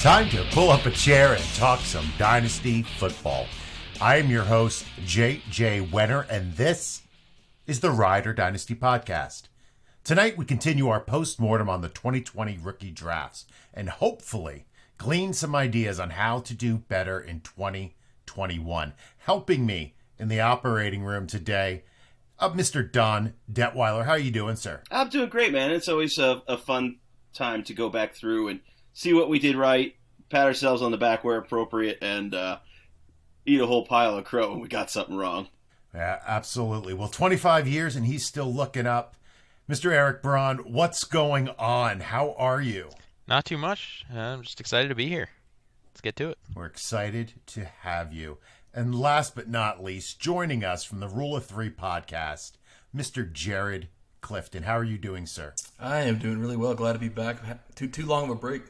Time to pull up a chair and talk some Dynasty football. I am your host, J.J. Wenner, and this is the RoD Dynasty Podcast. Tonight, we continue our postmortem on the 2020 rookie drafts and hopefully glean some ideas on how to do better in 2021. Helping me in the operating room today, Mr. Don Detweiler. How are you doing, sir? I'm doing great, man. It's always a fun time to go back through and see what we did right, pat ourselves on the back where appropriate, and eat a whole pile of crow when we got something wrong. Yeah, absolutely. Well, 25 years and he's still looking up. Mr. Eric Braun, what's going on? How are you? Not too much. I'm just excited to be here. Let's get to it. We're excited to have you. And last but not least, joining us from the Rule of Three podcast, Mr. Jared Clifton. How are you doing, sir? I am doing really well. Glad to be back. Too long of a break.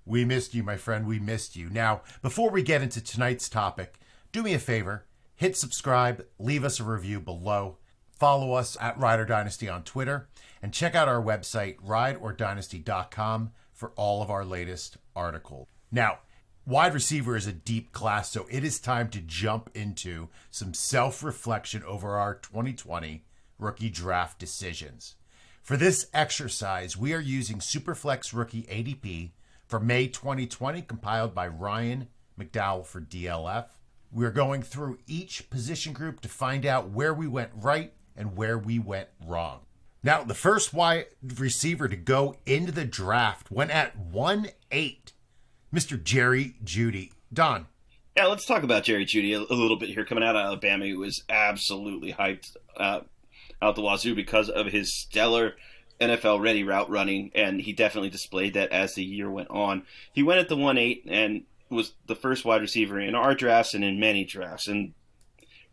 We missed you, my friend. We missed you. Now, before we get into tonight's topic, do me a favor. Hit subscribe. Leave us a review below. Follow us at RoD Dynasty on Twitter. And check out our website, RoDOrDynasty.com, for all of our latest articles. Now, wide receiver is a deep class, so it is time to jump into some self-reflection over our 2020 rookie draft decisions. For this exercise, we are using Superflex Rookie ADP for May 2020, compiled by Ryan McDowell for DLF. We're going through each position group to find out where we went right and where we went wrong. Now, the first wide receiver to go into the draft went at 1-8, Mr. Jerry Jeudy. Don. Yeah, let's talk about Jerry Jeudy a little bit here. Coming out of Alabama, he was absolutely hyped out the wazoo because of his stellar NFL-ready route running, and he definitely displayed that as the year went on. He went at the 1-8 and was the first wide receiver in our drafts and in many drafts. And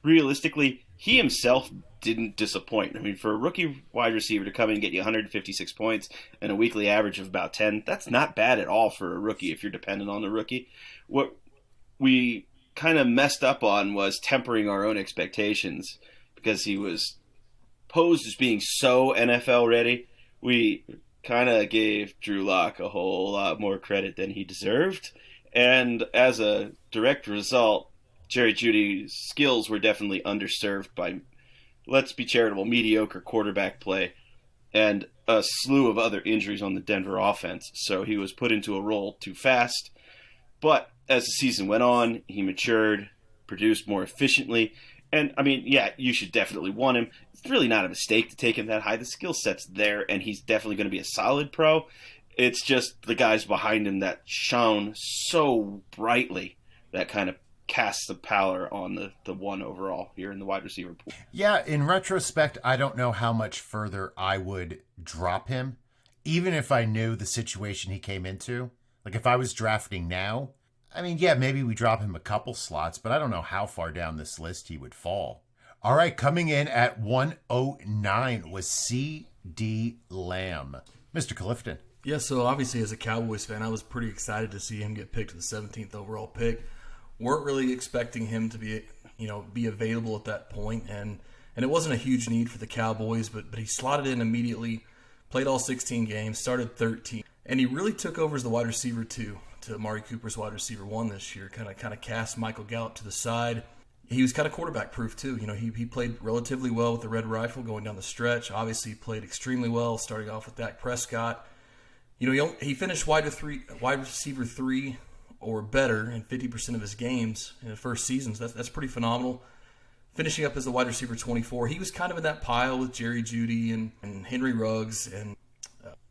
realistically, he himself didn't disappoint. I mean, for a rookie wide receiver to come in and get you 156 points and a weekly average of about 10, that's not bad at all for a rookie if you're dependent on the rookie. What we kind of messed up on was tempering our own expectations because he was posed as being so NFL ready. We kind of gave Drew Lock a whole lot more credit than he deserved. And as a direct result, Jerry Jeudy's skills were definitely underserved by, let's be charitable, mediocre quarterback play and a slew of other injuries on the Denver offense. So he was put into a role too fast. But as the season went on, he matured, produced more efficiently. And, I mean, yeah, you should definitely want him. It's really not a mistake to take him that high. The skill set's there, and he's definitely going to be a solid pro. It's just the guys behind him that shone so brightly that kind of casts the pallor on the one overall here in the wide receiver pool. Yeah, in retrospect, I don't know how much further I would drop him, even if I knew the situation he came into. Like, if I was drafting now, I mean, yeah, maybe we drop him a couple slots, but I don't know how far down this list he would fall. All right, coming in at 109 was C.D. Lamb. Mr. Clifton. Yeah, so obviously as a Cowboys fan, I was pretty excited to see him get picked to the 17th overall pick. Weren't really expecting him to be available at that point, and it wasn't a huge need for the Cowboys, but he slotted in immediately, played all 16 games, started 13, and he really took over as the wide receiver 2 to Amari Cooper's wide receiver 1 this year. Kind of cast Michael Gallup to the side. He was kind of quarterback proof too. You know, he played relatively well with the red rifle going down the stretch. Obviously, he played extremely well starting off with Dak Prescott. You know, he finished wide receiver 3 or better in 50% of his games in the first seasons. That's pretty phenomenal. Finishing up as the wide receiver 24, he was kind of in that pile with Jerry Jeudy and Henry Ruggs and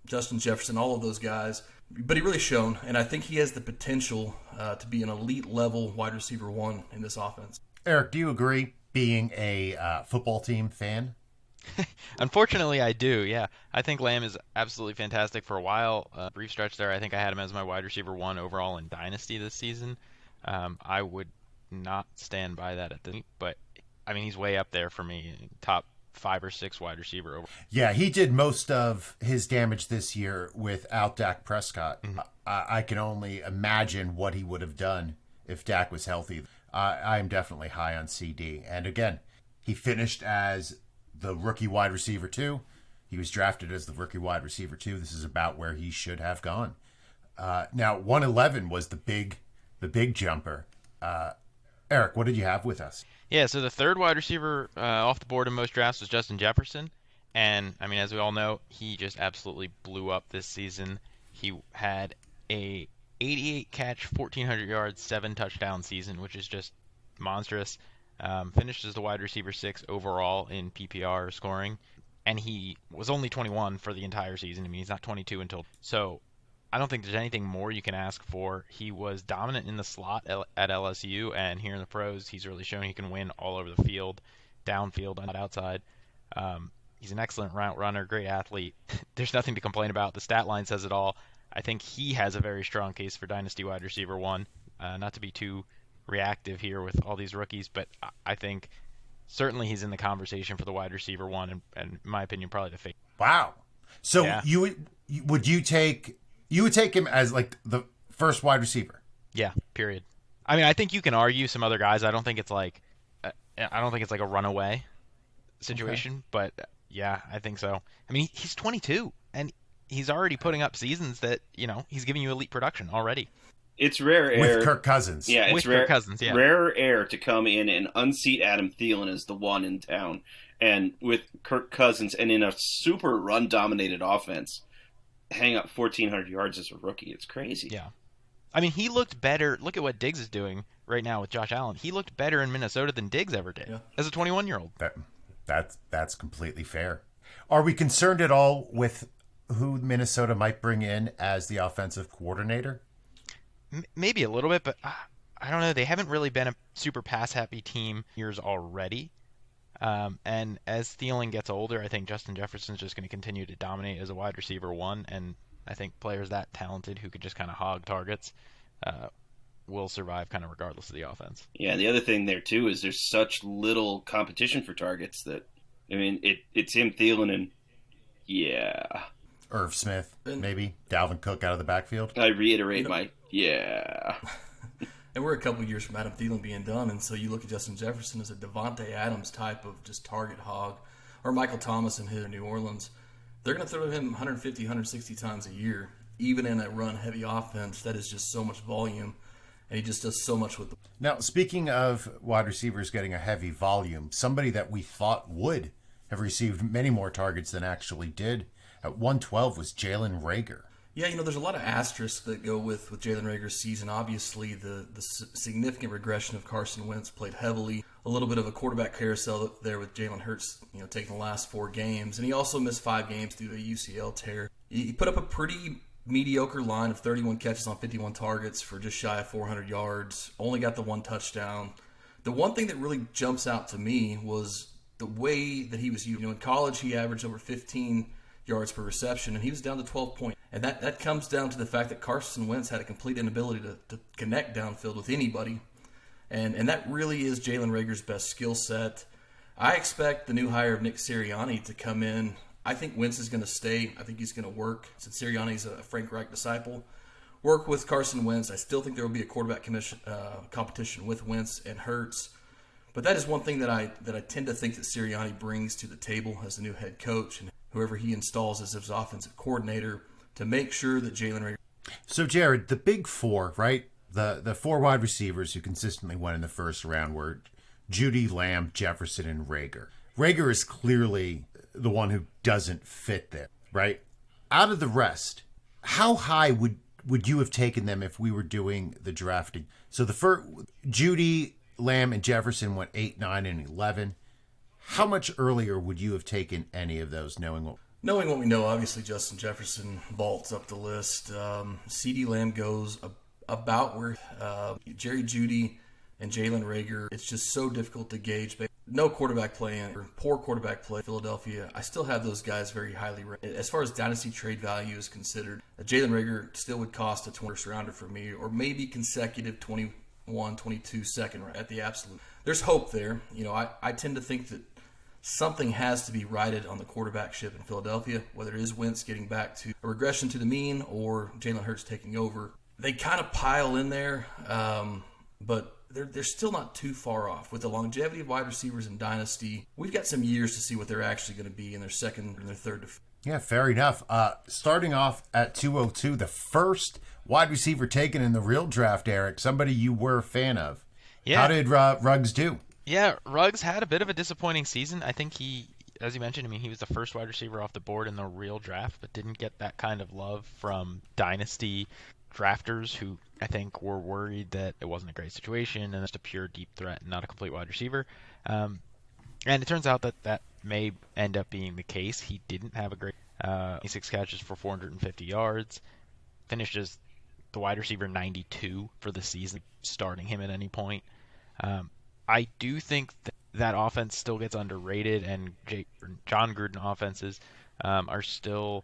Justin Jefferson, all of those guys. But he really shone, and I think he has the potential to be an elite level wide receiver 1 in this offense. Eric, do you agree, being a football team fan? Unfortunately, I do, yeah. I think Lamb is absolutely fantastic. For a while, brief stretch there, I think I had him as my wide receiver 1 overall in Dynasty this season. I would not stand by that at this point, but, I mean, he's way up there for me, top 5 or 6 wide receiver over. Yeah, he did most of his damage this year without Dak Prescott. Mm-hmm. I can only imagine what he would have done if Dak was healthy. I am definitely high on CD. And again, he finished as the rookie wide receiver 2. He was drafted as the rookie wide receiver 2. This is about where he should have gone. Now 111 was the big jumper. Eric, what did you have with us? Yeah, so the third wide receiver off the board in most drafts was Justin Jefferson. And, I mean, as we all know, he just absolutely blew up this season. He had a 88 catch, 1,400 yards, 7 touchdown season, which is just monstrous. Finished as the wide receiver 6 overall in PPR scoring. And he was only 21 for the entire season. I mean, he's not 22 until... So I don't think there's anything more you can ask for. He was dominant in the slot at LSU, and here in the pros, he's really shown he can win all over the field, downfield, and outside. He's an excellent route runner, great athlete. There's nothing to complain about. The stat line says it all. I think he has a very strong case for Dynasty wide receiver 1. Not to be too reactive here with all these rookies, but I think certainly he's in the conversation for the wide receiver 1, and in my opinion, probably the favorite. Wow. So Yeah. you would take him as like the first wide receiver? Yeah, period. I mean, I think you can argue some other guys. I don't think it's like a runaway situation, but yeah, I think so. I mean, he's 22 and he's already putting up seasons that, he's giving you elite production already. It's rare air. With Kirk Cousins. Yeah, it's With rare. Kirk Cousins, yeah. Rare air to come in and unseat Adam Thielen as the one in town. And with Kirk Cousins and in a super run-dominated offense, hang up 1,400 yards as a rookie. It's crazy. Yeah. I mean, he looked better. Look at what Diggs is doing right now with Josh Allen. He looked better in Minnesota than Diggs ever did as a 21-year-old. That's completely fair. Are we concerned at all with who Minnesota might bring in as the offensive coordinator? Maybe a little bit, but I don't know. They haven't really been a super pass-happy team years already. And as Thielen gets older, I think Justin Jefferson's just going to continue to dominate as a wide receiver 1. And I think players that talented who could just kind of hog targets will survive kind of regardless of the offense. Yeah, the other thing there, too, is there's such little competition for targets that, I mean, it's him, Thielen, and Irv Smith, maybe. Dalvin Cook out of the backfield. I reiterate my And we're a couple years from Adam Thielen being done, and so you look at Justin Jefferson as a Devontae Adams type of just target hog, or Michael Thomas in here in New Orleans. They're going to throw him 150, 160 times a year, even in a run-heavy offense. That is just so much volume, and he just does so much with the... Now, speaking of wide receivers getting a heavy volume, somebody that we thought would have received many more targets than actually did at 112 was Jalen Reagor. Yeah, there's a lot of asterisks that go with Jalen Reagor's season. Obviously, the significant regression of Carson Wentz played heavily. A little bit of a quarterback carousel there with Jalen Hurts, taking the last 4 games. And he also missed 5 games due to a UCL tear. He put up a pretty mediocre line of 31 catches on 51 targets for just shy of 400 yards. Only got the 1 touchdown. The one thing that really jumps out to me was the way that he was used. In college, he averaged over 15 yards per reception, and he was down to 12 points. And that comes down to the fact that Carson Wentz had a complete inability to connect downfield with anybody. And that really is Jalen Reagor's best skill set. I expect the new hire of Nick Sirianni to come in. I think Wentz is going to stay. I think he's going to work, since Sirianni's a Frank Reich disciple. Work with Carson Wentz. I still think there will be a quarterback competition with Wentz and Hurts. But that is one thing that I tend to think that Sirianni brings to the table as the new head coach, and whoever he installs as his offensive coordinator, to make sure that Jalen Reagor... So, Jared, the big 4, right? The 4 wide receivers who consistently went in the first round were Jeudy, Lamb, Jefferson, and Reagor. Reagor is clearly the one who doesn't fit there, right? Out of the rest, how high would you have taken them if we were doing the drafting? So the first, Jeudy, Lamb, and Jefferson went 8, 9, and 11. How much earlier would you have taken any of those, knowing what we know? Obviously, Justin Jefferson vaults up the list. CeeDee Lamb goes about where Jerry Jeudy and Jalen Reagor. It's just so difficult to gauge. No quarterback play or poor quarterback play. Philadelphia, I still have those guys very highly rated. As far as dynasty trade value is considered, Jalen Reagor still would cost a 21st rounder for me, or maybe consecutive 21, 22 second at the absolute. There's hope there. I tend to think that something has to be righted on the quarterback ship in Philadelphia, whether it is Wentz getting back to a regression to the mean or Jalen Hurts taking over. They kind of pile in there, but they're still not too far off. With the longevity of wide receivers in Dynasty, we've got some years to see what they're actually going to be in their second and their third. Yeah, fair enough. Starting off at 202, the first wide receiver taken in the real draft, Eric, somebody you were a fan of. Yeah. How did Ruggs do? Yeah, Ruggs had a bit of a disappointing season. I think he, as you mentioned, I mean, he was the first wide receiver off the board in the real draft, but didn't get that kind of love from Dynasty drafters who I think were worried that it wasn't a great situation and just a pure deep threat and not a complete wide receiver. And it turns out that that may end up being the case. He didn't have a great 6 catches for 450 yards, finished as the wide receiver 92 for the season, starting him at any point. I do think that offense still gets underrated, and John Gruden offenses are still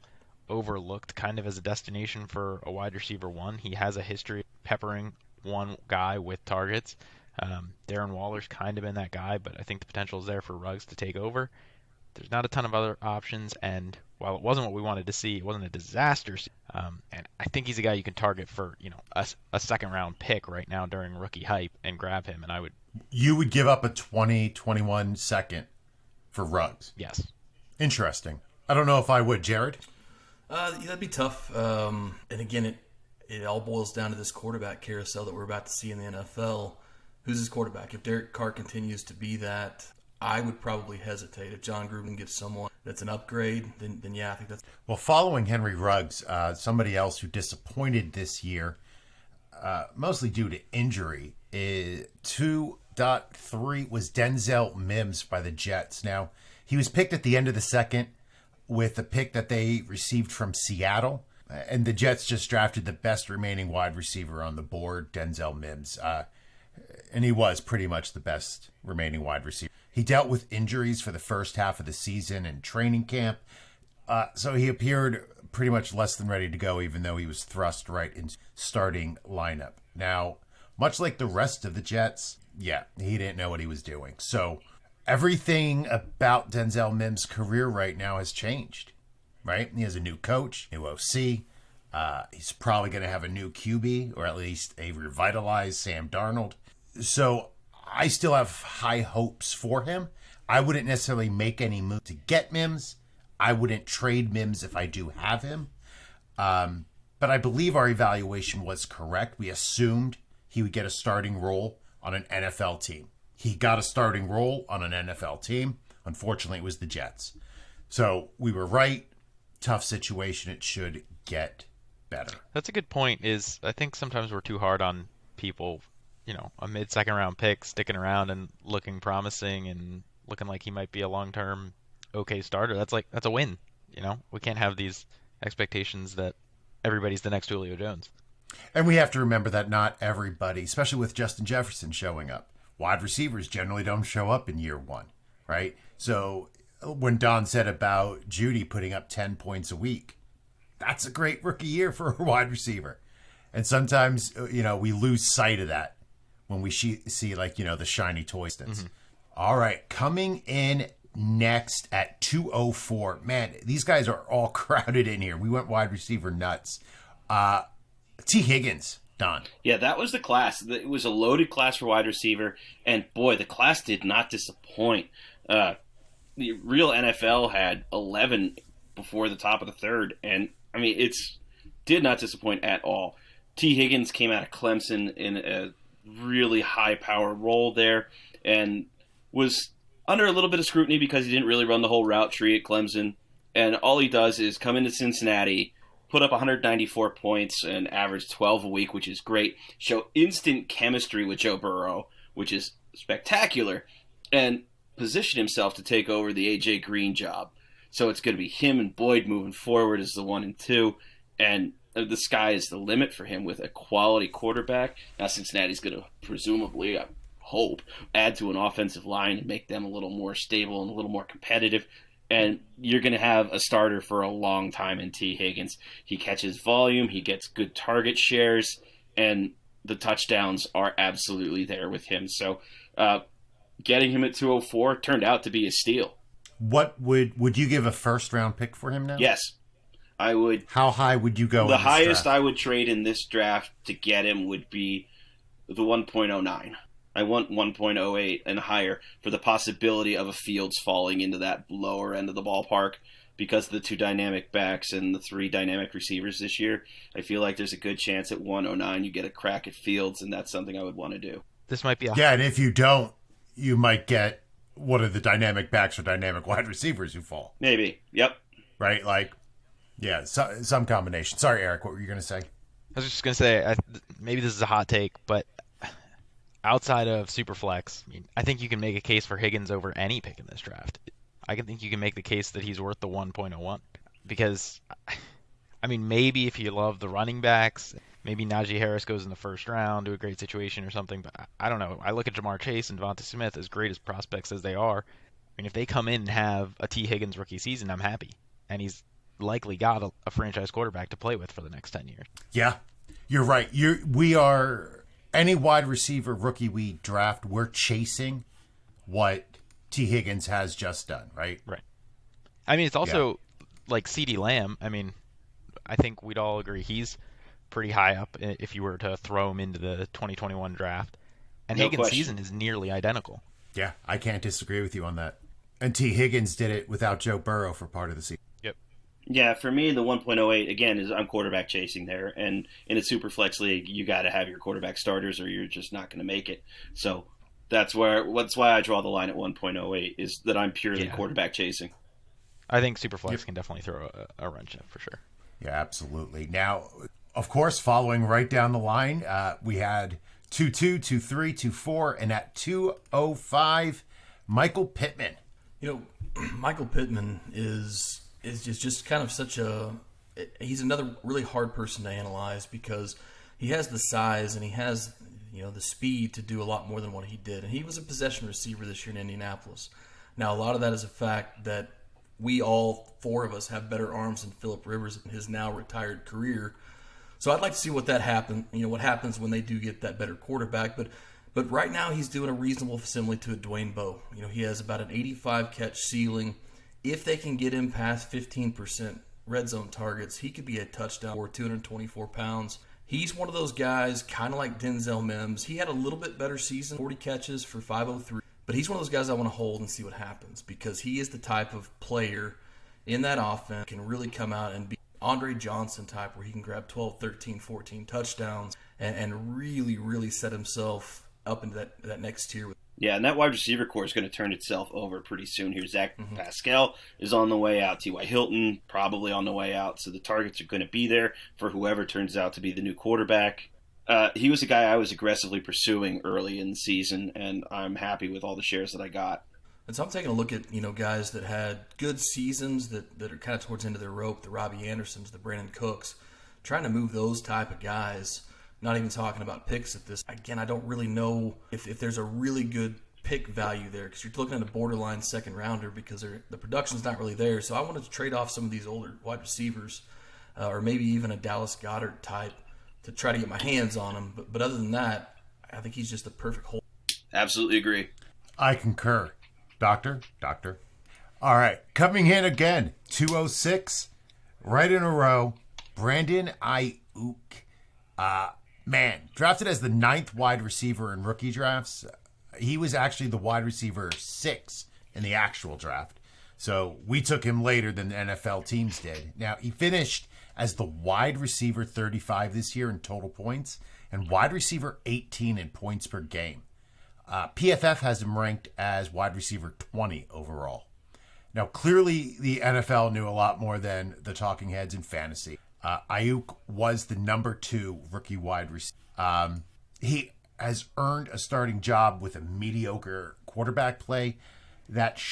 overlooked kind of as a destination for a wide receiver one. He has a history of peppering one guy with targets. Darren Waller's kind of been that guy, but I think the potential is there for Ruggs to take over. There's not a ton of other options, and while it wasn't what we wanted to see, it wasn't a disaster. And I think he's a guy you can target for, a second-round pick right now during rookie hype and grab him, and I would. You would give up a 2021 second for Ruggs? Yes. Interesting. I don't know if I would. Jared? That'd be tough. And again, it all boils down to this quarterback carousel that we're about to see in the NFL. Who's his quarterback? If Derek Carr continues to be that, I would probably hesitate. If John Gruden gives someone that's an upgrade, then yeah, I think that's... Well, following Henry Ruggs, somebody else who disappointed this year, mostly due to injury, 2.3 was Denzel Mims by the Jets. Now, he was picked at the end of the second with a pick that they received from Seattle, and the Jets just drafted the best remaining wide receiver on the board, Denzel Mims, and he was pretty much the best remaining wide receiver. He dealt with injuries for the first half of the season and training camp, so he appeared pretty much less than ready to go, even though he was thrust right in starting lineup. Now, much like the rest of the Jets, yeah, he didn't know what he was doing. So everything about Denzel Mims' career right now has changed, right? He has a new coach, new OC. He's probably going to have a new QB, or at least a revitalized Sam Darnold. So I still have high hopes for him. I wouldn't necessarily make any move to get Mims. I wouldn't trade Mims if I do have him. But I believe our evaluation was correct. We assumed he would get a starting role on an NFL team. He got a starting role on an NFL team. Unfortunately, it was the Jets. So we were right. Tough situation. It should get better. That's a good point. I think sometimes we're too hard on people, a mid-second round pick sticking around and looking promising and looking like he might be a long-term okay starter. That's a win. We can't have these expectations that everybody's the next Julio Jones. And we have to remember that not everybody, especially with Justin Jefferson showing up, wide receivers generally don't show up in year one, right? So when Don said about Judy putting up 10 points a week, that's a great rookie year for a wide receiver. And sometimes, we lose sight of that when we see the shiny toy stats. Mm-hmm. All right, coming in next at 204. Man, these guys are all crowded in here. We went wide receiver nuts. T. Higgins, Don. Yeah, that was the class. It was a loaded class for wide receiver, and boy, the class did not disappoint. The real NFL had 11 before the top of the third, and it did not disappoint at all. T. Higgins came out of Clemson in a really high-power role there, and was under a little bit of scrutiny because he didn't really run the whole route tree at Clemson. And all he does is come into Cincinnati, put up 194 points and average 12 a week, which is great. Show instant chemistry with Joe Burrow, which is spectacular. And position himself to take over the A.J. Green job. So it's going to be him and Boyd moving forward as the 1 and 2. And the sky is the limit for him with a quality quarterback. Now Cincinnati's going to presumably, I hope, add to an offensive line and make them a little more stable and a little more competitive. And you're going to have a starter for a long time in T. Higgins. He catches volume, he gets good target shares, and the touchdowns are absolutely there with him. So getting him at 204 turned out to be a steal. What would you give a first-round pick for him now? Yes, I would. How high would you go? The highest I would trade in this draft to get him would be the 1.09. I want 1.08 and higher for the possibility of a Fields falling into that lower end of the ballpark, because of the 2 dynamic backs and the 3 dynamic receivers this year, I feel like there's a good chance at 109 you get a crack at Fields, and that's something I would want to do. This might be Yeah, and if you don't, you might get one of the dynamic backs or dynamic wide receivers who fall. Maybe. Yep. Right? Like, yeah, some combination. Sorry, Eric, what were you going to say? I was just going to say, maybe this is a hot take, but outside of Superflex, I think you can make a case for Higgins over any pick in this draft. I think you can make the case that he's worth the 1.01 because, maybe if you love the running backs, maybe Najee Harris goes in the first round to a great situation or something, but I don't know. I look at Jamar Chase and Devonta Smith as great as prospects as they are. If they come in and have a T. Higgins rookie season, I'm happy. And he's likely got a franchise quarterback to play with for the next 10 years. Yeah, you're right. We are any wide receiver rookie we draft, we're chasing what T. Higgins has just done, right? Right. It's also like CeeDee Lamb. I think we'd all agree he's pretty high up if you were to throw him into the 2021 draft. And No Higgins' question. season is nearly identical. Yeah, I can't disagree with you on that. And T. Higgins did it without Joe Burrow for part of the season. Yep. Yeah, for me, the 1.08, again, is I'm quarterback chasing there. And in a super flex league, you got to have your quarterback starters or you're just not going to make it. So that's why I draw the line at 1.08 is that I'm purely quarterback chasing. I think Superflex can definitely throw a wrench in for sure. Yeah, absolutely. Now, of course, following right down the line, we had 2-2, 2-3, 2-4, and at 205, Michael Pittman. Michael Pittman is just kind of he's another really hard person to analyze because he has the size and he has the speed to do a lot more than what he did. And he was a possession receiver this year in Indianapolis. Now, a lot of that is a fact that we all 4 of us have better arms than Phillip Rivers in his now retired career. So I'd like to see what what happens when they do get that better quarterback. But right now he's doing a reasonable facsimile to a Dwayne Bowe. He has about an 85 catch ceiling. If they can get him past 15% red zone targets, he could be a touchdown or 224 pounds. He's one of those guys, kind of like Denzel Mims. He had a little bit better season, 40 catches for 503. But he's one of those guys I want to hold and see what happens because he is the type of player in that offense can really come out and be Andre Johnson type where he can grab 12, 13, 14 touchdowns and really, really set himself up into that next tier. Yeah, and that wide receiver core is going to turn itself over pretty soon here. Zach Pascal is on the way out. T.Y. Hilton probably on the way out. So the targets are going to be there for whoever turns out to be the new quarterback. He was a guy I was aggressively pursuing early in the season, and I'm happy with all the shares that I got. And so I'm taking a look at guys that had good seasons that are kind of towards the end of their rope, the Robbie Andersons, the Brandon Cooks, trying to move those type of guys. Not even talking about picks at this. Again, I don't really know if there's a really good pick value there because you're looking at a borderline second rounder because the production's not really there. So I wanted to trade off some of these older wide receivers or maybe even a Dallas Goedert type to try to get my hands on him. But other than that, I think he's just the perfect hole. Absolutely agree. I concur. Doctor. All right. Coming in again, 206, right in a row, Brandon Ayuk. Drafted as the 9th wide receiver in rookie drafts. He was actually the wide receiver 6 in the actual draft. So we took him later than the NFL teams did. Now, he finished as the wide receiver 35 this year in total points and wide receiver 18 in points per game. PFF has him ranked as wide receiver 20 overall. Now, clearly the NFL knew a lot more than the talking heads in fantasy. Ayuk was the number 2 rookie wide receiver. He has earned a starting job with a mediocre quarterback play that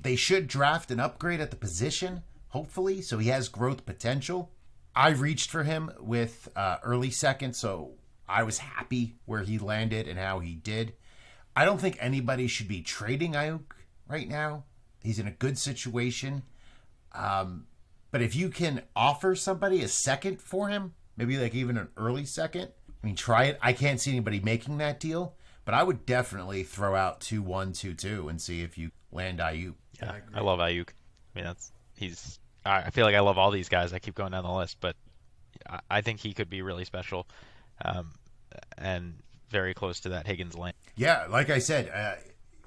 they should draft an upgrade at the position, hopefully, so he has growth potential. I reached for him with early second, so I was happy where he landed and how he did. I don't think anybody should be trading Ayuk right now. He's in a good situation. But if you can offer somebody a second for him, maybe like even an early second, try it. I can't see anybody making that deal, but I would definitely throw out 2-1, 2-2 and see if you land Ayuk. Yeah, I love Ayuk. I feel like I love all these guys. I keep going down the list, but I think he could be really special and very close to that Higgins lane. Yeah, like I said,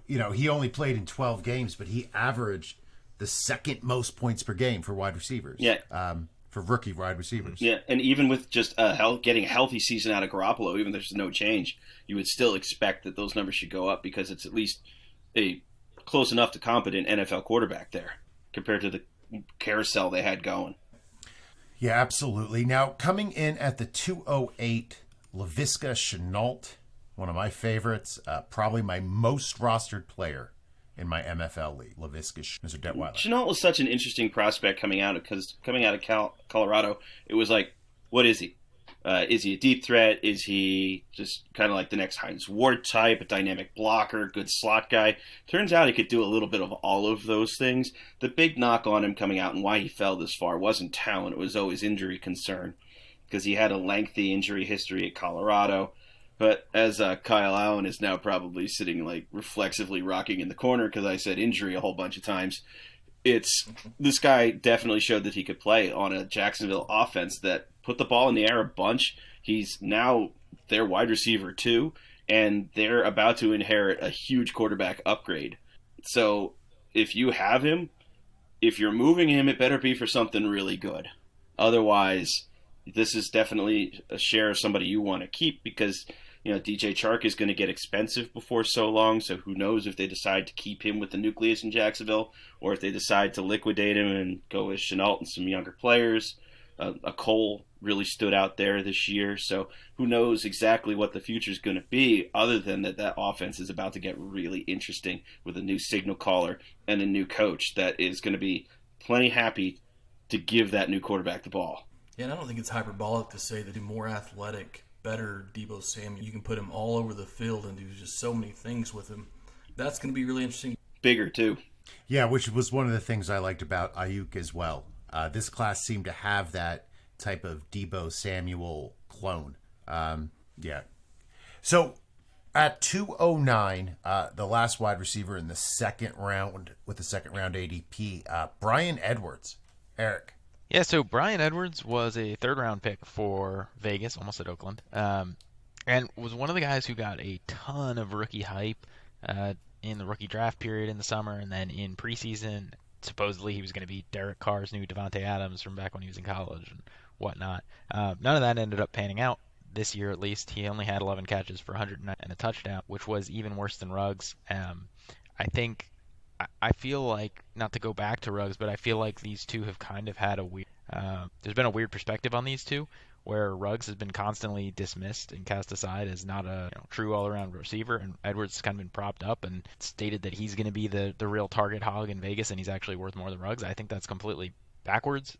he only played in 12 games, but he averaged the second most points per game for wide receivers. Yeah. For rookie wide receivers. Yeah, and even with just getting a healthy season out of Garoppolo, even if there's no change, you would still expect that those numbers should go up because it's at least a close enough to competent NFL quarterback there compared to the carousel they had going. Yeah, absolutely. Now, coming in at the 208, Laviska Shenault, one of my favorites, probably my most rostered player in my MFL league, Laviska Mr. Detweiler. Shenault was such an interesting prospect coming out of Colorado. It was like, what is he? Is he a deep threat? Is he just kind of like the next Hines Ward type, a dynamic blocker, good slot guy? Turns out he could do a little bit of all of those things. The big knock on him coming out and why he fell this far wasn't talent. It was always injury concern because he had a lengthy injury history at Colorado. But as Kyle Allen is now probably sitting like reflexively rocking in the corner because I said injury a whole bunch of times, this guy definitely showed that he could play on a Jacksonville offense that put the ball in the air a bunch. He's now their wide receiver too, and they're about to inherit a huge quarterback upgrade. So if you have him, if you're moving him, it better be for something really good. Otherwise, this is definitely a share of somebody you want to keep because DJ Chark is going to get expensive before so long, so who knows if they decide to keep him with the nucleus in Jacksonville or if they decide to liquidate him and go with Shenault and some younger players. A Cole really stood out there this year, so who knows exactly what the future is going to be other than that offense is about to get really interesting with a new signal caller and a new coach that is going to be plenty happy to give that new quarterback the ball. Yeah, and I don't think it's hyperbolic to say that he's more athletic, better Deebo Samuel. You can put him all over the field and do just so many things with him. That's going to be really interesting. Bigger, too. Yeah, which was one of the things I liked about Ayuk as well. This class seemed to have that type of Deebo Samuel clone. Yeah. So at 209, the last wide receiver in the second round with the second round ADP, Bryan Edwards. Eric. Yeah, so Bryan Edwards was a third-round pick for Vegas, almost at Oakland, and was one of the guys who got a ton of rookie hype in the rookie draft period in the summer, and then in preseason, supposedly he was going to be Derek Carr's new Devontae Adams from back when he was in college and whatnot. None of that ended up panning out this year, at least. He only had 11 catches for 109 and a touchdown, which was even worse than Ruggs. I feel like, not to go back to Ruggs, but I feel like these two have kind of had a weird there's been a weird perspective on these two, where Ruggs has been constantly dismissed and cast aside as not a true all-around receiver, and Edwards has kind of been propped up and stated that he's going to be the real target hog in Vegas, and he's actually worth more than Ruggs. I think that's completely backwards.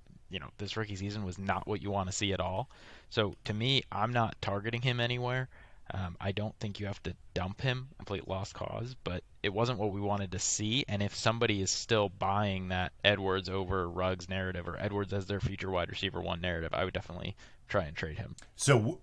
This rookie season was not what you want to see at all. So to me, I'm not targeting him anywhere. I don't think you have to dump him, complete lost cause, but it wasn't what we wanted to see. And if somebody is still buying that Edwards over Ruggs narrative, or Edwards as their future wide receiver one narrative, I would definitely try and trade him. So,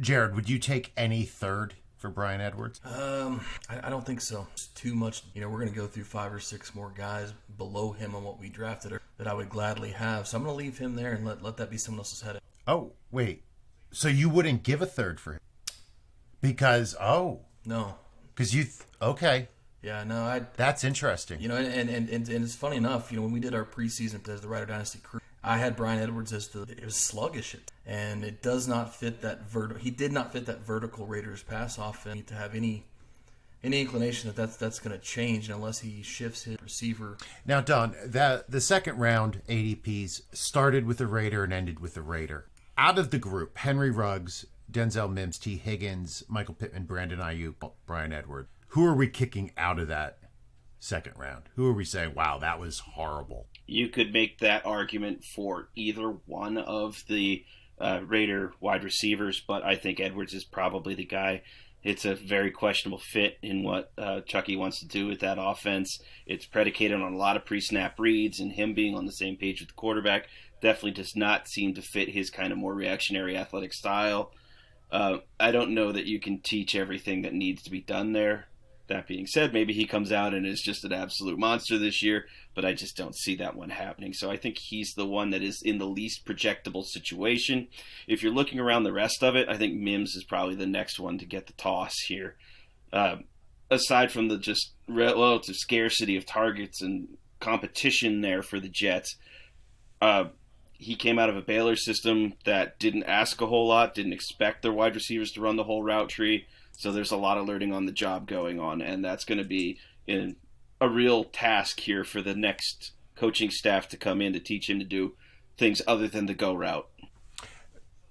Jared, would you take any third for Bryan Edwards? I don't think so. It's too much. We're going to go through 5 or 6 more guys below him on what we drafted that I would gladly have. So I'm going to leave him there and let that be someone else's headache. Oh, wait. So you wouldn't give a third for him? Because, no. Because okay. Yeah, no, that's interesting. And it's funny enough, when we did our preseason as the Rider Dynasty crew, I had Bryan Edwards as it was sluggish, and it does not fit that he did not fit that vertical Raiders pass offense to have any inclination that's going to change unless he shifts his receiver. Now, Don, the second round ADPs started with the Raider and ended with the Raider. Out of the group, Henry Ruggs, Denzel Mims, T. Higgins, Michael Pittman, Brandon Ayuk, Bryan Edwards. Who are we kicking out of that second round? Who are we saying, wow, that was horrible? You could make that argument for either one of the Raider wide receivers, but I think Edwards is probably the guy. It's a very questionable fit in what Chucky wants to do with that offense. It's predicated on a lot of pre-snap reads, and him being on the same page with the quarterback definitely does not seem to fit his kind of more reactionary athletic style. I don't know that you can teach everything that needs to be done there. That being said, maybe he comes out and is just an absolute monster this year, but I just don't see that one happening. So I think he's the one that is in the least projectable situation. If you're looking around the rest of it, I think Mims is probably the next one to get the toss here. Aside from the just relative scarcity of targets and competition there for the Jets. He came out of a Baylor system that didn't ask a whole lot, didn't expect their wide receivers to run the whole route tree. So there's a lot of learning on the job going on, and that's going to be a real task here for the next coaching staff to come in to teach him to do things other than the go route.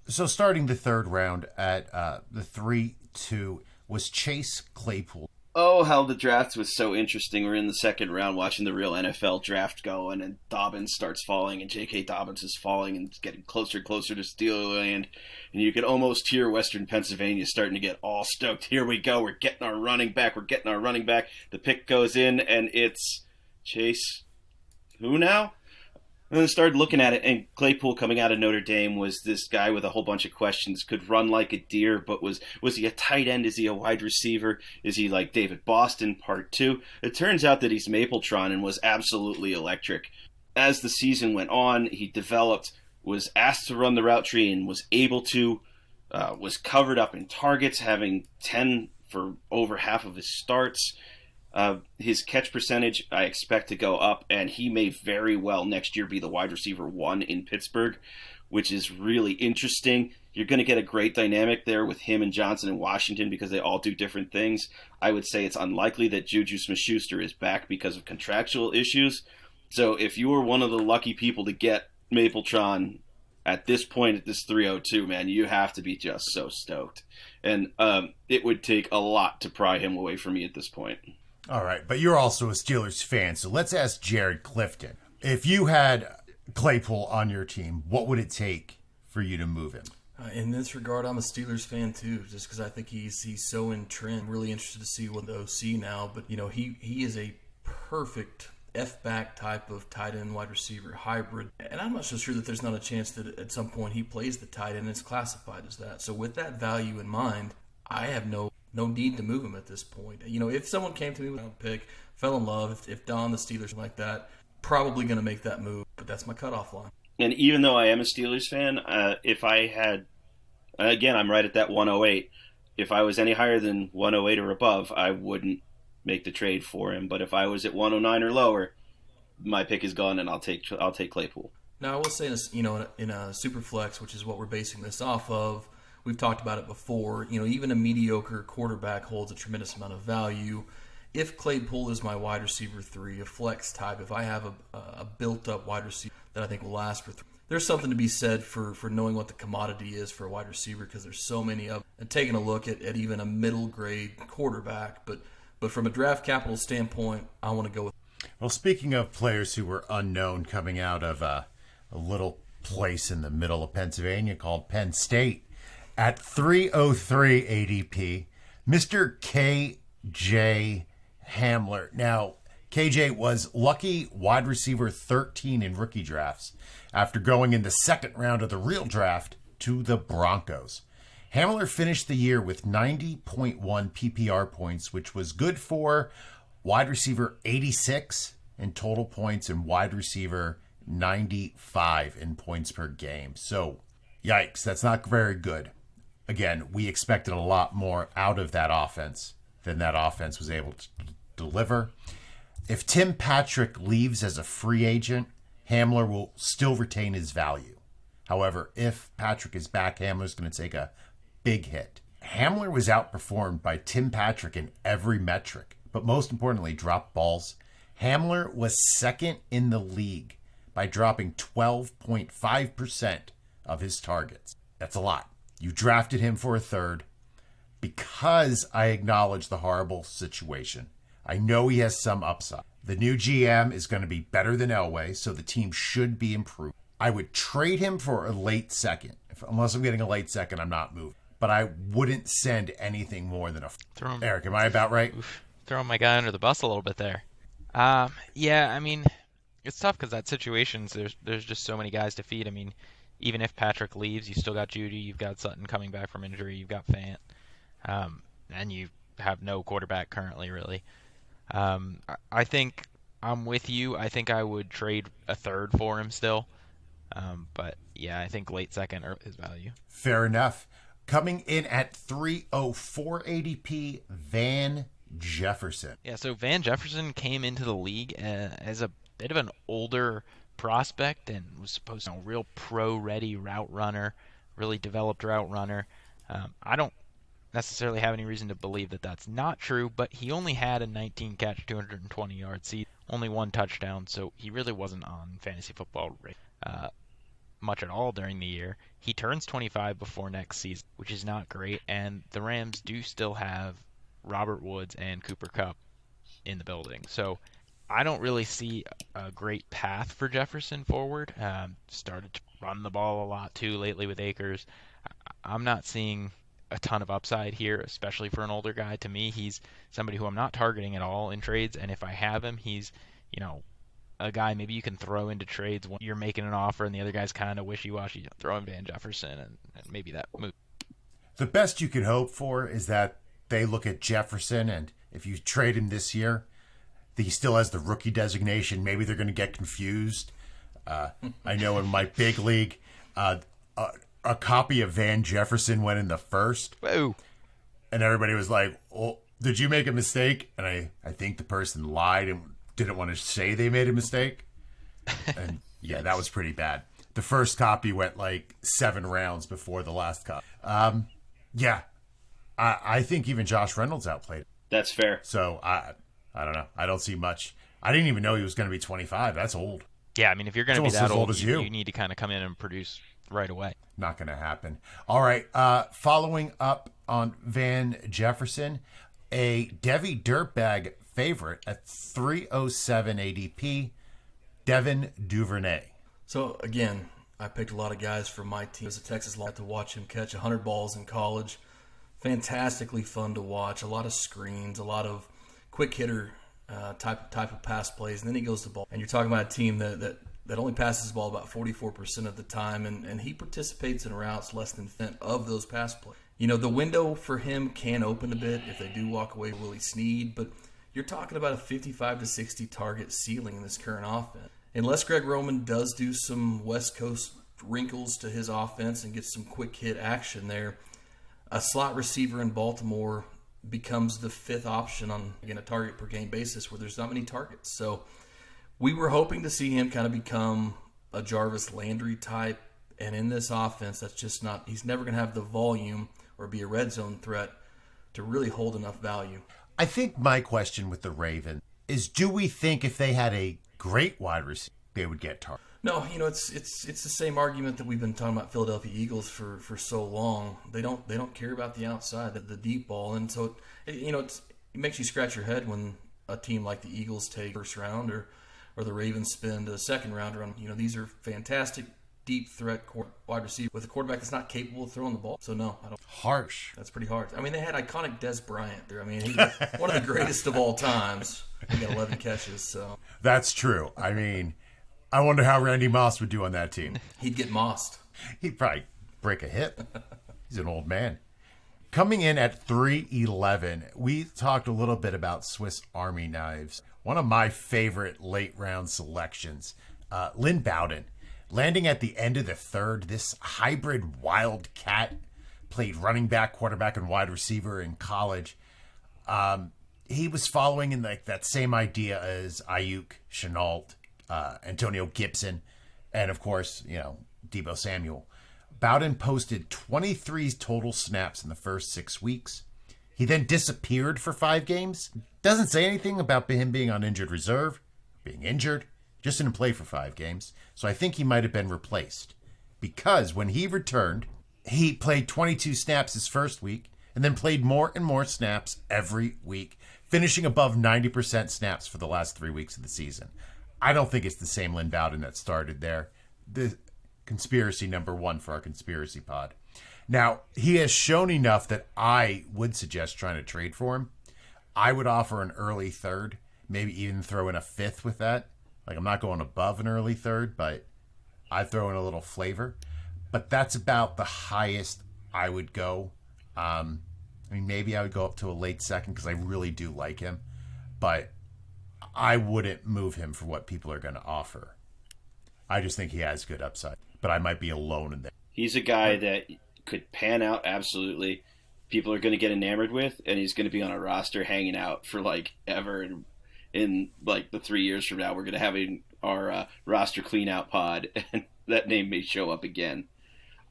So starting the third round at the 3-2 was Chase Claypool. Oh, how the draft was so interesting. We're in the second round watching the real NFL draft going, and Dobbins starts falling, and J.K. Dobbins is falling and getting closer and closer to Steeler land. And you could almost hear Western Pennsylvania starting to get all stoked. Here we go. We're getting our running back. The pick goes in, and it's Chase. Who now? And then I started looking at it, and Claypool coming out of Notre Dame was this guy with a whole bunch of questions. Could run like a deer, but was he a tight end? Is he a wide receiver? Is he like David Boston part 2? It turns out that he's Mapletron and was absolutely electric. As the season went on, he developed, was asked to run the route tree and was able to, was covered up in targets, having 10 for over half of his starts. His catch percentage, I expect to go up, and he may very well next year be the wide receiver 1 in Pittsburgh, which is really interesting. You're going to get a great dynamic there with him and Johnson in Washington because they all do different things. I would say it's unlikely that Juju Smith-Schuster is back because of contractual issues. So if you were one of the lucky people to get Mapletron at this point at this 302, man, you have to be just so stoked. And it would take a lot to pry him away from me at this point. All right, but you're also a Steelers fan, so let's ask Jared Clifton. If you had Claypool on your team, what would it take for you to move him? In this regard, I'm a Steelers fan too, just because I think he's so in trend. I'm really interested to see what the OC now, but he is a perfect F-back type of tight end wide receiver hybrid, and I'm not so sure that there's not a chance that at some point he plays the tight end and is classified as that. So with that value in mind, I have no need to move him at this point. If someone came to me with a pick, fell in love, if Don, the Steelers, like that, probably going to make that move, but that's my cutoff line. And even though I am a Steelers fan, if I had, again, I'm right at that 108. If I was any higher than 108 or above, I wouldn't make the trade for him. But if I was at 109 or lower, my pick is gone, and I'll take Claypool. Now, I will say this, in a super flex, which is what we're basing this off of, we've talked about it before. Even a mediocre quarterback holds a tremendous amount of value. If Claypool is my wide receiver 3, a flex type, if I have a built-up wide receiver that I think will last for 3, there's something to be said for knowing what the commodity is for a wide receiver because there's so many of them. And taking a look at even a middle-grade quarterback. But from a draft capital standpoint, I want to go with. Well, speaking of players who were unknown coming out of a little place in the middle of Pennsylvania called Penn State, at 303 ADP, Mr. K.J. Hamler. Now, KJ was lucky wide receiver 13 in rookie drafts after going in the second round of the real draft to the Broncos. Hamler finished the year with 90.1 PPR points, which was good for wide receiver 86 in total points and wide receiver 95 in points per game. So, yikes, that's not very good. Again, we expected a lot more out of that offense than that offense was able to deliver. If Tim Patrick leaves as a free agent, Hamler will still retain his value. However, if Patrick is back, Hamler's going to take a big hit. Hamler was outperformed by Tim Patrick in every metric, but most importantly, dropped balls. Hamler was second in the league by dropping 12.5% of his targets. That's a lot. You drafted him for a third because I acknowledge the horrible situation. I know he has some upside. The new GM is going to be better than Elway, so the team should be improved. I would trade him for a late second. Unless I'm getting a late second, I'm not moving. But I wouldn't send anything more than a... Eric, am I about right? Throwing my guy under the bus a little bit there. Yeah, I mean, it's tough because that situation's there's just so many guys to feed. I mean, even if Patrick leaves, you still got Judy, you've got Sutton coming back from injury, you've got Fant, and you have no quarterback currently, really. I think I'm with you. I think I would trade a third for him still. But yeah, I think late second are his value. Fair enough. Coming in at 304 ADP, Van Jefferson. Yeah, so Van Jefferson came into the league as a bit of an older prospect and was supposed to be a real pro-ready route runner, really developed route runner. I don't necessarily have any reason to believe that that's not true, but he only had a 19-catch, 220-yard season, only one touchdown, so he really wasn't on fantasy football much at all during the year. He turns 25 before next season, which is not great, and the Rams do still have Robert Woods and Cooper Kupp in the building. So I don't really see a great path for Jefferson forward. Started to run the ball a lot too lately with Akers. I'm not seeing a ton of upside here, especially for an older guy. To me, he's somebody who I'm not targeting at all in trades, and if I have him, he's, a guy maybe you can throw into trades when you're making an offer and the other guy's kind of wishy-washy. Throw in Van Jefferson, and maybe that move. The best you could hope for is that they look at Jefferson, and if you trade him this year, he still has the rookie designation. Maybe they're going to get confused. I know in my big league, a copy of Van Jefferson went in the first. Whoa. And everybody was like, "Oh, did you make a mistake?" And I think the person lied and didn't want to say they made a mistake. And yeah, that was pretty bad. The first copy went like 7 rounds before the last copy. Yeah, I think even Josh Reynolds outplayed. That's fair. So I don't know. I don't see much. I didn't even know he was going to be 25. That's old. Yeah, I mean, if you're going to be that as old old, as you need to kind of come in and produce right away. Not going to happen. All right. Following up on Van Jefferson, a Devi Dirtbag favorite at 307 ADP, Devin Duvernay. So, again, I picked a lot of guys from my team as a Texas Longhorn to watch him catch 100 balls in college. Fantastically fun to watch. A lot of screens, a lot of quick hitter type of pass plays, and then he goes to ball. And you're talking about a team that only passes the ball about 44% of the time, and he participates in routes less than 10% of those pass plays. The window for him can open a bit if they do walk away with Willie Snead, but you're talking about a 55 to 60 target ceiling in this current offense. Unless Greg Roman does do some West Coast wrinkles to his offense and gets some quick hit action there, a slot receiver in Baltimore becomes the 5th option on, again, a target per game basis where there's not many targets. So we were hoping to see him kind of become a Jarvis Landry type, and in this offense, that's just not, he's never going to have the volume or be a red zone threat to really hold enough value. I think my question with the Ravens is, do we think if they had a great wide receiver, they would get targeted? No, it's the same argument that we've been talking about Philadelphia Eagles for so long. They don't care about the outside, the deep ball, and so it makes you scratch your head when a team like the Eagles take first round or the Ravens spend a second rounder on. These are fantastic deep threat wide receiver with a quarterback that's not capable of throwing the ball. So no, I don't. Harsh. That's pretty hard. I mean, they had iconic Des Bryant there. I mean, he's one of the greatest of all times. He got 11 catches. So that's true. I mean, I wonder how Randy Moss would do on that team. He'd get mossed. He'd probably break a hip. He's an old man. Coming in at 311, we talked a little bit about Swiss Army knives. One of my favorite late round selections, Lynn Bowden. Landing at the end of the third, this hybrid wildcat, played running back, quarterback, and wide receiver in college. He was following in that same idea as Ayuk, Shenault, Antonio Gibson, and of course, Deebo Samuel. Bowden posted 23 total snaps in the first 6 weeks. He then disappeared for 5 games. Doesn't say anything about him being on injured reserve, being injured. Just didn't play for 5 games. So I think he might have been replaced. Because when he returned, he played 22 snaps his first week and then played more and more snaps every week, finishing above 90% snaps for the last 3 weeks of the season. I don't think it's the same Lynn Bowden that started there. The conspiracy number 1 for our conspiracy pod. Now, he has shown enough that I would suggest trying to trade for him. I would offer an early third, maybe even throw in a 5th with that. Like, I'm not going above an early third, but I'd throw in a little flavor. But that's about the highest I would go. Maybe I would go up to a late second because I really do like him. But I wouldn't move him for what people are going to offer. I just think he has good upside. But I might be alone in there. He's a guy that could pan out absolutely. People are going to get enamored with, and he's going to be on a roster hanging out for ever. in like the 3 years from now we're going to have our roster clean out pod, and that name may show up again.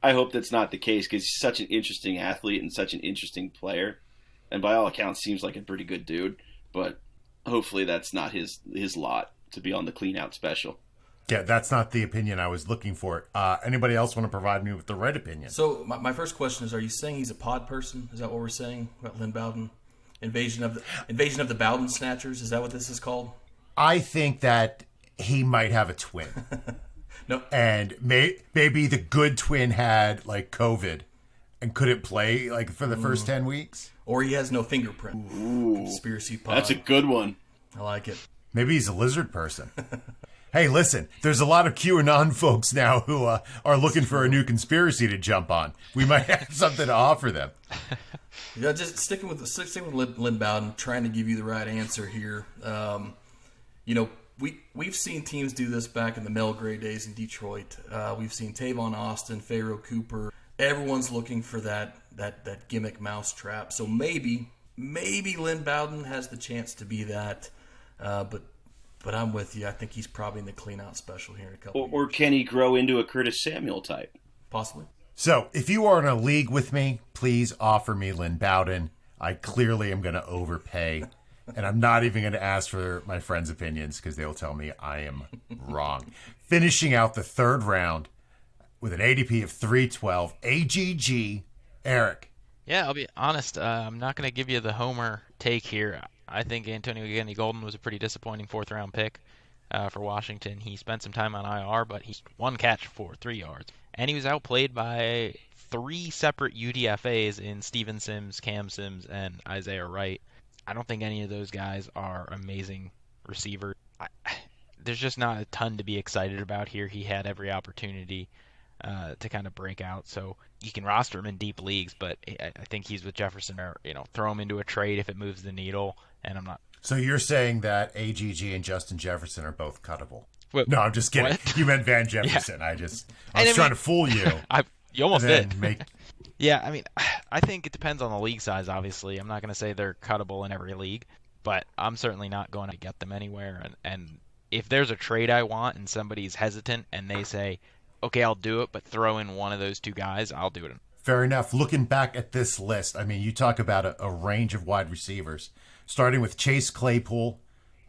I hope that's not the case because he's such an interesting athlete and such an interesting player, and by all accounts seems like a pretty good dude. But hopefully that's not his lot to be on the clean out special. Yeah, that's not the opinion I was looking for. Anybody else want to provide me with the right opinion? So my first question is: are you saying he's a pod person? Is that what we're saying about Lynn Bowden? Invasion of the Bowden Snatchers? Is that what this is called? I think that he might have a twin. No. And maybe the good twin had like COVID and couldn't play like for the first 10 weeks. Or he has no fingerprint. Ooh, conspiracy pod. that's a good one. I like it. Maybe he's a lizard person. Hey, listen, there's a lot of QAnon folks now who are looking for a new conspiracy to jump on. We might have something to offer them. Yeah, just sticking with Lynn Bowden, trying to give you the right answer here. We've seen teams do this back in the Mel Gray days in Detroit. We've seen Tavon Austin, Pharaoh Cooper. Everyone's looking for that gimmick mousetrap. So maybe Lynn Bowden has the chance to be that. But I'm with you. I think he's probably in the clean-out special here in a couple Or can he grow into a Curtis Samuel type? Possibly. So if you are in a league with me, please offer me Lynn Bowden. I clearly am going to overpay. And I'm not even going to ask for my friends' opinions because they'll tell me I am wrong. Finishing out the third round with an ADP of 312, AGG, Eric. Yeah, I'll be honest. I'm not going to give you the homer take here. I think Antonio Gandy Golden was a pretty disappointing fourth-round pick for Washington. He spent some time on IR, but he's one catch for 3 yards. And he was outplayed by 3 separate UDFAs in Steven Sims, Cam Sims, and Isaiah Wright. I don't think any of those guys are amazing receivers. There's just not a ton to be excited about here. He had every opportunity to kind of break out. So you can roster him in deep leagues, but I think he's with Jefferson, or throw him into a trade if it moves the needle. And I'm not. So you're saying that AGG and Justin Jefferson are both cuttable? What? No, I'm just kidding. What? You meant Van Jefferson. Yeah. I was trying to fool you. You almost did. Yeah, I mean, I think it depends on the league size, obviously. I'm not going to say they're cuttable in every league, but I'm certainly not going to get them anywhere. And if there's a trade I want and somebody's hesitant and they say, okay, I'll do it, but throw in one of those 2 guys, I'll do it. Fair enough. Looking back at this list, I mean, you talk about a range of wide receivers, starting with Chase Claypool,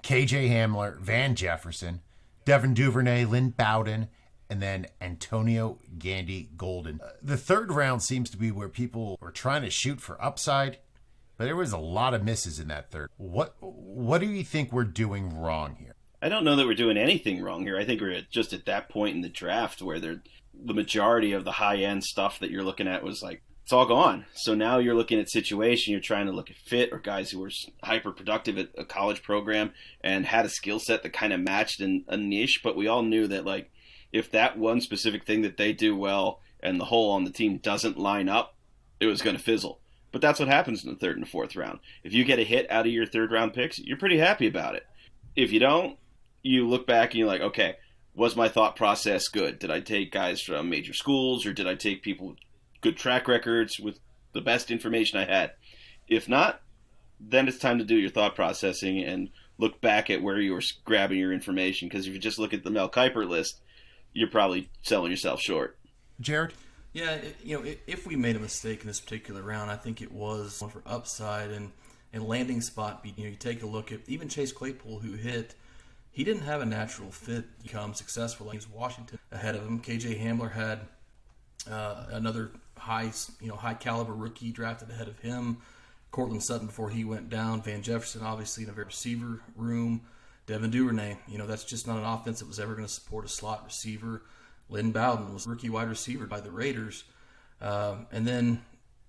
KJ Hamler, Van Jefferson, Devin Duvernay, Lynn Bowden, and then Antonio Gandy Golden. The third round seems to be where people were trying to shoot for upside, but there was a lot of misses in that third. What do you think we're doing wrong here? I don't know that we're doing anything wrong here. I think we're just at that point in the draft where the majority of the high-end stuff that you're looking at was like, it's all gone. So now you're looking at situation, you're trying to look at fit or guys who were hyper-productive at a college program and had a skill set that kind of matched in a niche, but we all knew that, like, if that one specific thing that they do well and the whole on the team doesn't line up, it was going to fizzle. But that's what happens in the third and fourth round. If you get a hit out of your third-round picks, you're pretty happy about it. If you don't, you look back and you're like, okay, was my thought process good? Did I take guys from major schools, or did I take people with good track records with the best information I had? If not, then it's time to do your thought processing and look back at where you were grabbing your information. Because if you just look at the Mel Kiper list, you're probably selling yourself short. Jared? Yeah, if we made a mistake in this particular round, I think it was one for upside and landing spot. You take a look at even Chase Claypool, who hit. He didn't have a natural fit become successful. He was Washington ahead of him. KJ Hamler had another high caliber rookie drafted ahead of him. Cortland Sutton before he went down. Van Jefferson obviously in a very receiver room. Devin Duvernay, that's just not an offense that was ever going to support a slot receiver. Lynn Bowden was rookie wide receiver by the Raiders. And then,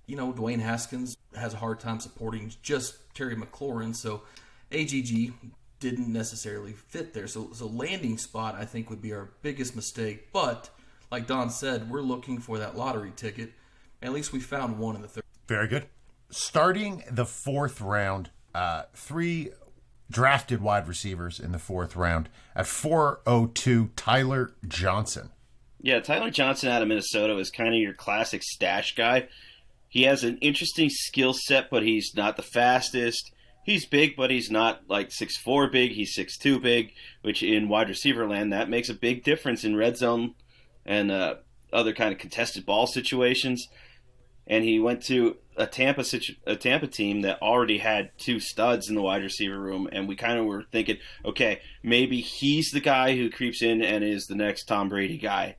Dwayne Haskins has a hard time supporting just Terry McLaurin. So AGG didn't necessarily fit there. So landing spot, I think, would be our biggest mistake. But like Don said, we're looking for that lottery ticket. At least we found one in the third. Very good. Starting the fourth round, 3 drafted wide receivers in the fourth round. At 402, Tyler Johnson. Yeah, Tyler Johnson out of Minnesota is kind of your classic stash guy. He has an interesting skill set, but he's not the fastest. He's big, but he's not like 6'4" big. He's 6'2" big, which in wide receiver land, that makes a big difference in red zone and other kind of contested ball situations. And he went to a Tampa team that already had two studs in the wide receiver room, and we kind of were thinking, okay, maybe he's the guy who creeps in and is the next Tom Brady guy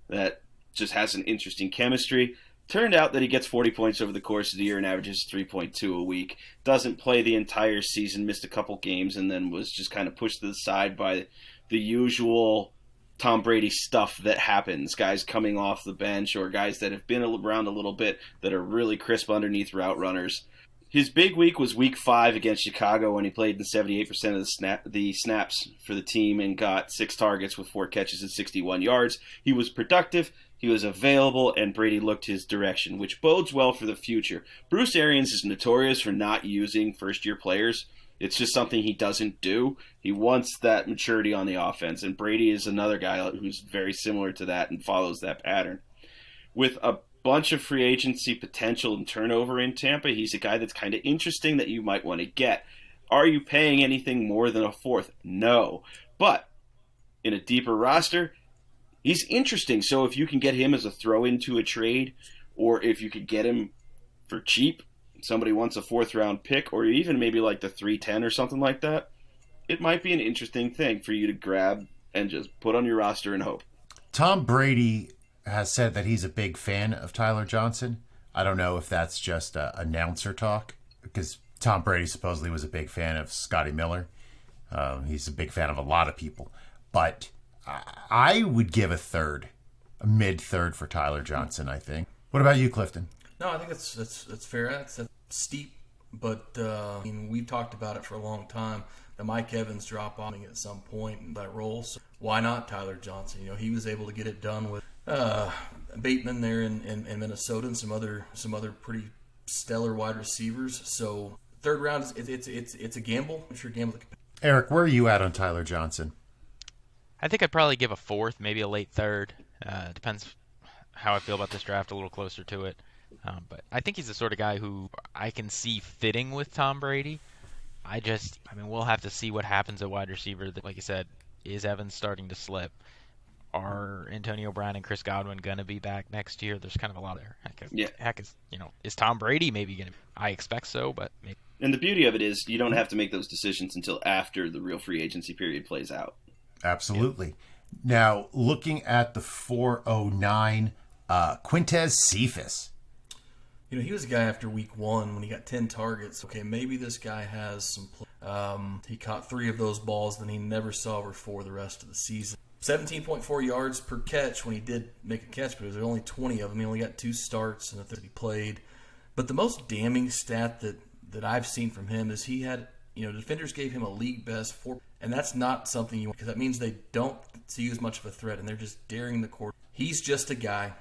that just has an interesting chemistry. Turned out that he gets 40 points over the course of the year and averages 3.2 a week. Doesn't play the entire season, missed a couple games, and then was just kind of pushed to the side by the usual Tom Brady stuff that happens. Guys coming off the bench or guys that have been around a little bit that are really crisp underneath route runners. His big week was week 5 against Chicago when he played in 78% of the snaps for the team and got 6 targets with 4 catches and 61 yards. He was productive, he was available, and Brady looked his direction, which bodes well for the future. Bruce Arians is notorious for not using first-year players. It's just something he doesn't do. He wants that maturity on the offense, and Brady is another guy who's very similar to that and follows that pattern. With a bunch of free agency potential and turnover in Tampa, he's a guy that's kind of interesting that you might want to get. Are you paying anything more than a fourth? No. But in a deeper roster, he's interesting. So if you can get him as a throw into a trade, or if you could get him for cheap, somebody wants a 4th round pick, or even maybe like the 310 or something like that, it might be an interesting thing for you to grab and just put on your roster and hope. Tom Brady has said that he's a big fan of Tyler Johnson. I don't know if that's just announcer talk, because Tom Brady supposedly was a big fan of Scotty Miller. He's a big fan of a lot of people. But I would give a mid-third for Tyler Johnson, I think. What about you, Clifton? No, I think that's fair. That's steep, but we've talked about it for a long time. The Mike Evans drop off at some point in that role. So why not Tyler Johnson? He was able to get it done with Bateman there in Minnesota and some other pretty stellar wide receivers. So 3rd round, it's a gamble. I'm sure gamble. Eric, where are you at on Tyler Johnson? I think I'd probably give a 4th, maybe a late 3rd. Depends how I feel about this draft, a little closer to it. But I think he's the sort of guy who I can see fitting with Tom Brady. We'll have to see what happens at wide receiver. Like you said, is Evans starting to slip? Are Antonio Brown and Chris Godwin going to be back next year? There's kind of a lot there. Is Tom Brady maybe going to? I expect so, but maybe. And the beauty of it is you don't have to make those decisions until after the real free agency period plays out. Absolutely. Yeah. Now, looking at the 409, Quintez Cephas. He was a guy after week 1 when he got 10 targets. Okay, maybe this guy has some play. He caught 3 of those balls, then he never saw her for the rest of the season. 17.4 yards per catch when he did make a catch, but it was only 20 of them. He only got 2 starts and the 30 he played. But the most damning stat that I've seen from him is he had, defenders gave him a league best 4, and that's not something you want, because that means they don't see you as much of a threat and they're just daring the quarterback. He's just a guy.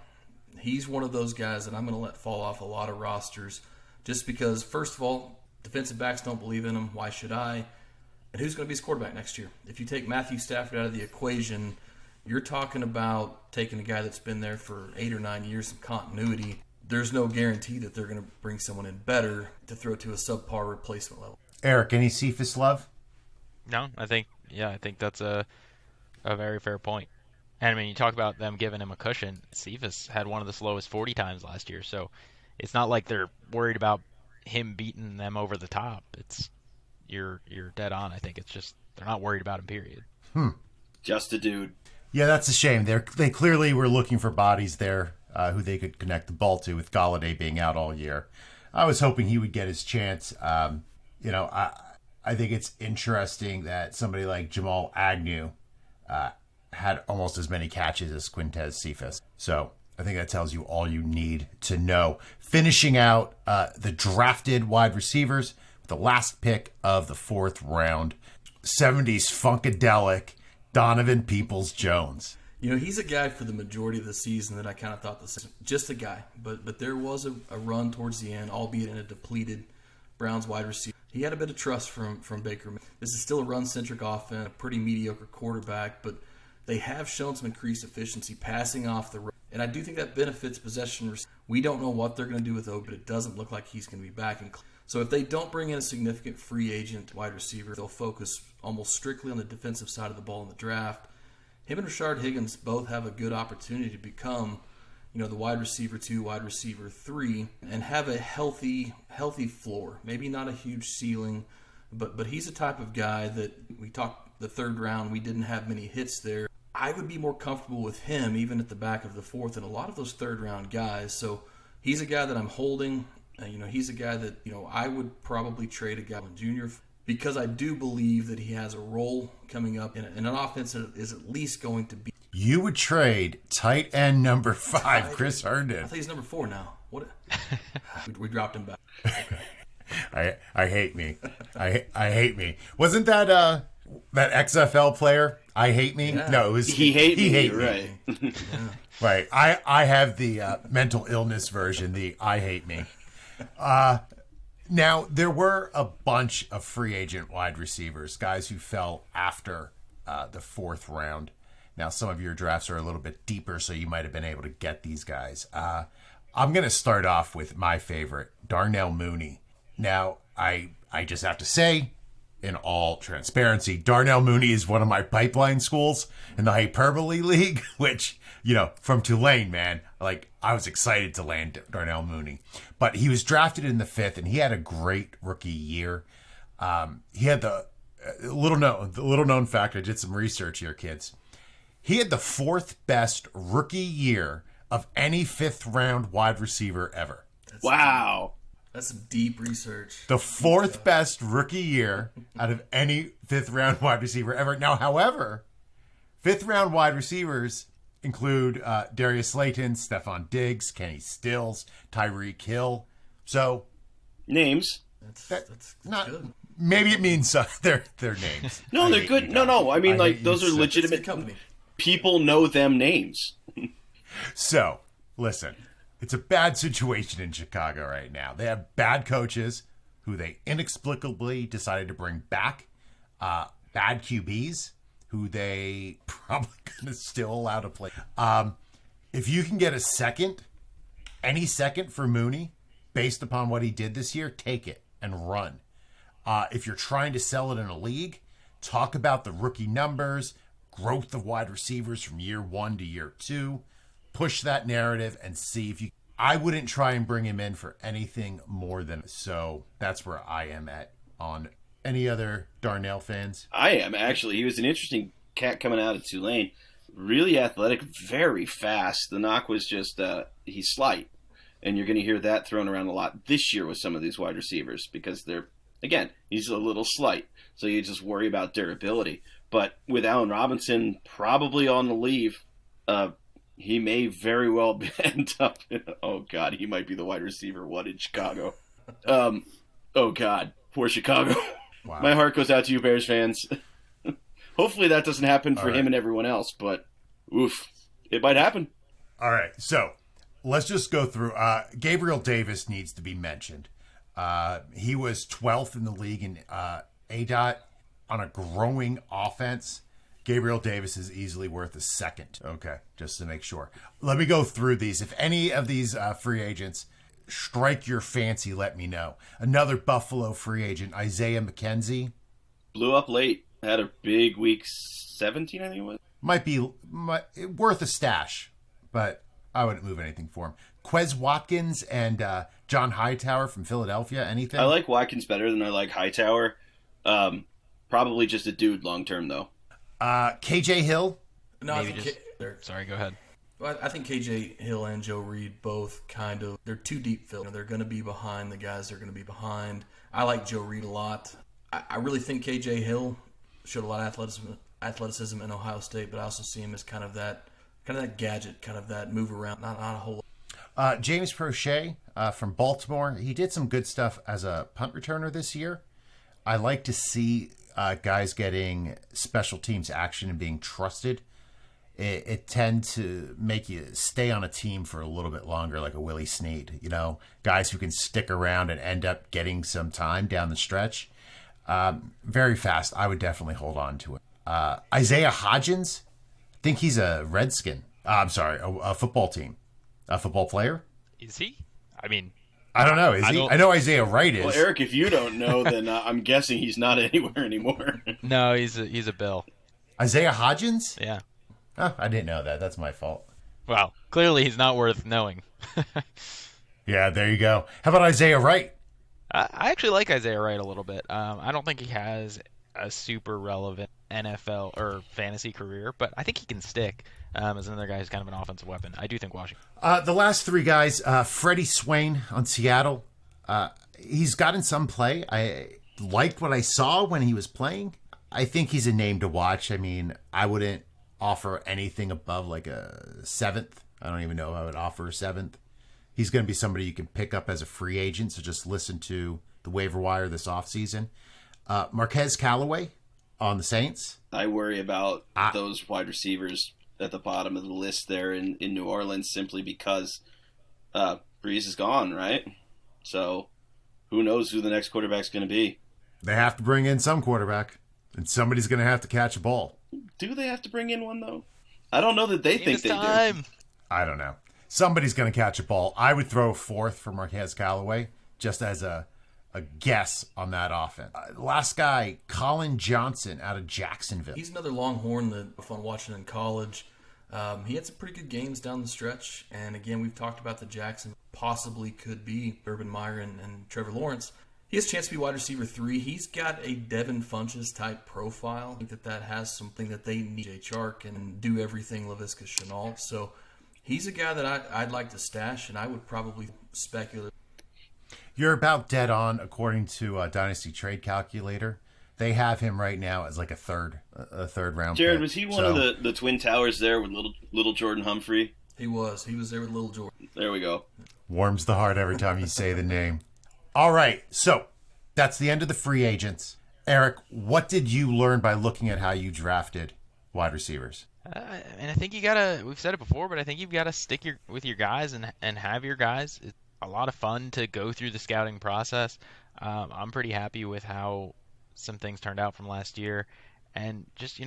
He's one of those guys that I'm going to let fall off a lot of rosters just because, first of all, defensive backs don't believe in him. Why should I? And who's going to be his quarterback next year? If you take Matthew Stafford out of the equation, you're talking about taking a guy that's been there for 8 or 9 years in continuity. There's no guarantee that they're going to bring someone in better to throw to a subpar replacement level. Eric, any Cephas love? No, I think that's a very fair point. And you talk about them giving him a cushion. Cephas had one of the slowest 40 times last year, so it's not like they're worried about him beating them over the top. You're dead on. I think it's just they're not worried about him. Period. Just a dude. Yeah, that's a shame. They clearly were looking for bodies there who they could connect the ball to, with Golladay being out all year. I was hoping he would get his chance. I think it's interesting that somebody like Jamal Agnew had almost as many catches as Quintez Cephas. So I think that tells you all you need to know. Finishing out the drafted wide receivers with the last pick of the 4th round, 70s Funkadelic Donovan Peoples-Jones. He's a guy for the majority of the season that I kind of thought just a guy. But there was a run towards the end, albeit in a depleted Browns wide receiver. He had a bit of trust from Baker. This is still a run-centric offense, a pretty mediocre quarterback, but they have shown some increased efficiency passing off the road. And I do think that benefits possession. We don't know what they're going to do with O, but it doesn't look like he's going to be back. So if they don't bring in a significant free agent wide receiver, they'll focus almost strictly on the defensive side of the ball in the draft. Him and Rashard Higgins both have a good opportunity to become, the wide receiver 2, wide receiver 3, and have a healthy floor. Maybe not a huge ceiling, but he's a type of guy that we talked the third round. We didn't have many hits there. I would be more comfortable with him even at the back of the fourth than a lot of those third round guys. So he's a guy that I'm holding. He's a guy that, I would probably trade a guy Jr. because I do believe that he has a role coming up in an offense that is at least going to be. You would trade tight end number 5, Chris Herndon. I think he's number 4 now. What? We dropped him back. Okay. I hate me. I hate me. Wasn't that XFL player? I hate me. Yeah. No, it was He hate me. Right. Yeah. Right. I have the mental illness version. The I hate me. Now there were a bunch of free agent wide receivers, guys who fell after the 4th round. Now some of your drafts are a little bit deeper, so you might have been able to get these guys. I'm going to start off with my favorite, Darnell Mooney. Now I just have to say, in all transparency, Darnell Mooney is one of my pipeline schools in the Hyperbole League, which, from Tulane, man, I was excited to land Darnell Mooney. But he was drafted in the 5th, and he had a great rookie year. He had the little known fact, I did some research here, kids. He had the 4th best rookie year of any 5th round wide receiver ever. Wow. That's some deep research. The 4th best rookie year out of any 5th round wide receiver ever. Now, however, 5th round wide receivers include Darius Slayton, Stephon Diggs, Kenny Stills, Tyreek Hill. So Names. That's not good. maybe it means their names. No, they're good. No. I mean, those are legitimate company. People know them names. So, listen. It's a bad situation in Chicago right now. They have bad coaches who they inexplicably decided to bring back. Bad QBs who they probably going to still allow to play. If you can get any second for Mooney, based upon what he did this year, take it and run. If you're trying to sell it in a league, talk about the rookie numbers, growth of wide receivers from year 1 to year 2. Push that narrative and see if you. I wouldn't try and bring him in for anything more than. So that's where I am at. On any other Darnell fans? I am, actually. He was an interesting cat coming out of Tulane. Really athletic, very fast. The knock was just he's slight. And you're going to hear that thrown around a lot this year with some of these wide receivers because he's a little slight. So you just worry about durability. But with Allen Robinson probably on the leave, he may very well end up. Oh God, he might be the wide receiver 1 in Chicago. Oh God, poor Chicago. Wow. My heart goes out to you, Bears fans. Hopefully that doesn't happen for him and everyone else, but oof, it might happen. All right, so let's just go through. Gabriel Davis needs to be mentioned. He was 12th in the league in ADOT on a growing offense. Gabriel Davis is easily worth a second. Okay, just to make sure. Let me go through these. If any of these free agents strike your fancy, let me know. Another Buffalo free agent, Isaiah McKenzie. Blew up late. Had a big week 17, I think it was. Might be worth a stash, but I wouldn't move anything for him. Quez Watkins and John Hightower from Philadelphia. Anything? I like Watkins better than I like Hightower. Probably just a dude long term, though. KJ Hill. No, Maybe sorry, go ahead. Well, I think KJ Hill and Joe Reed both they're too deep filled. They're going to be behind the guys they're going to be behind. I like Joe Reed a lot. I really think KJ Hill showed a lot of athleticism in Ohio State, but I also see him as kind of that gadget, kind of that move around, not a whole lot. James Prochet from Baltimore. He did some good stuff as a punt returner this year. I like to see guys getting special teams action and being trusted. It tends to make you stay on a team for a little bit longer, like a Willie Snead. Guys who can stick around and end up getting some time down the stretch. Very fast. I would definitely hold on to it. Isaiah Hodgins. I think he's a Redskin. I'm sorry, a football team. A football player. Is he? I mean, I don't know. Is he? I know Isaiah Wright is. Well, Eric, if you don't know, then I'm guessing he's not anywhere anymore. No, he's a Bill. Isaiah Hodgins? Yeah. Oh, I didn't know that. That's my fault. Well, clearly he's not worth knowing. Yeah, there you go. How about Isaiah Wright? I actually like Isaiah Wright a little bit. I don't think he has a super relevant NFL or fantasy career, but I think he can stick as another guy who's kind of an offensive weapon. I do think Washington. The last three guys, Freddie Swain on Seattle. He's gotten some play. I liked what I saw when he was playing. I think he's a name to watch. I mean, I wouldn't offer anything above like a 7th. I don't even know if I would offer a 7th. He's going to be somebody you can pick up as a free agent, so just listen to the waiver wire this offseason. Marquez Callaway on the Saints. I worry about those wide receivers at the bottom of the list there in New Orleans simply because Breeze is gone, right? So who knows who the next quarterback's going to be. They have to bring in some quarterback, and somebody's going to have to catch a ball. Do they have to bring in one, though? I don't know that they think they do. I don't know. Somebody's going to catch a ball. I would throw a 4th for Marquez Callaway just as a guess on that offense. Last guy, Colin Johnson out of Jacksonville. He's another Longhorn that was fun watching in college. He had some pretty good games down the stretch. And again, we've talked about the Jackson possibly could be Urban Meyer and Trevor Lawrence. He has a chance to be wide receiver 3. He's got a Devin Funchess type profile. I think that has something that they need. Jay Chark and do everything Laviska Shenault. So he's a guy that I'd like to stash, and I would probably speculate. You're about dead on, according to Dynasty Trade Calculator. They have him right now as like a third round Jared, pick. was he one of the Twin Towers there with little Jordan Humphrey? He was there with little Jordan. There we go. Warms the heart every time you say the name. All right, so that's the end of the free agents. Eric, what did you learn by looking at how you drafted wide receivers? And I think you gotta. We've said it before, but I think you've got to stick with your guys and have your guys. It's a lot of fun to go through the scouting process. I'm pretty happy with how some things turned out from last year, and just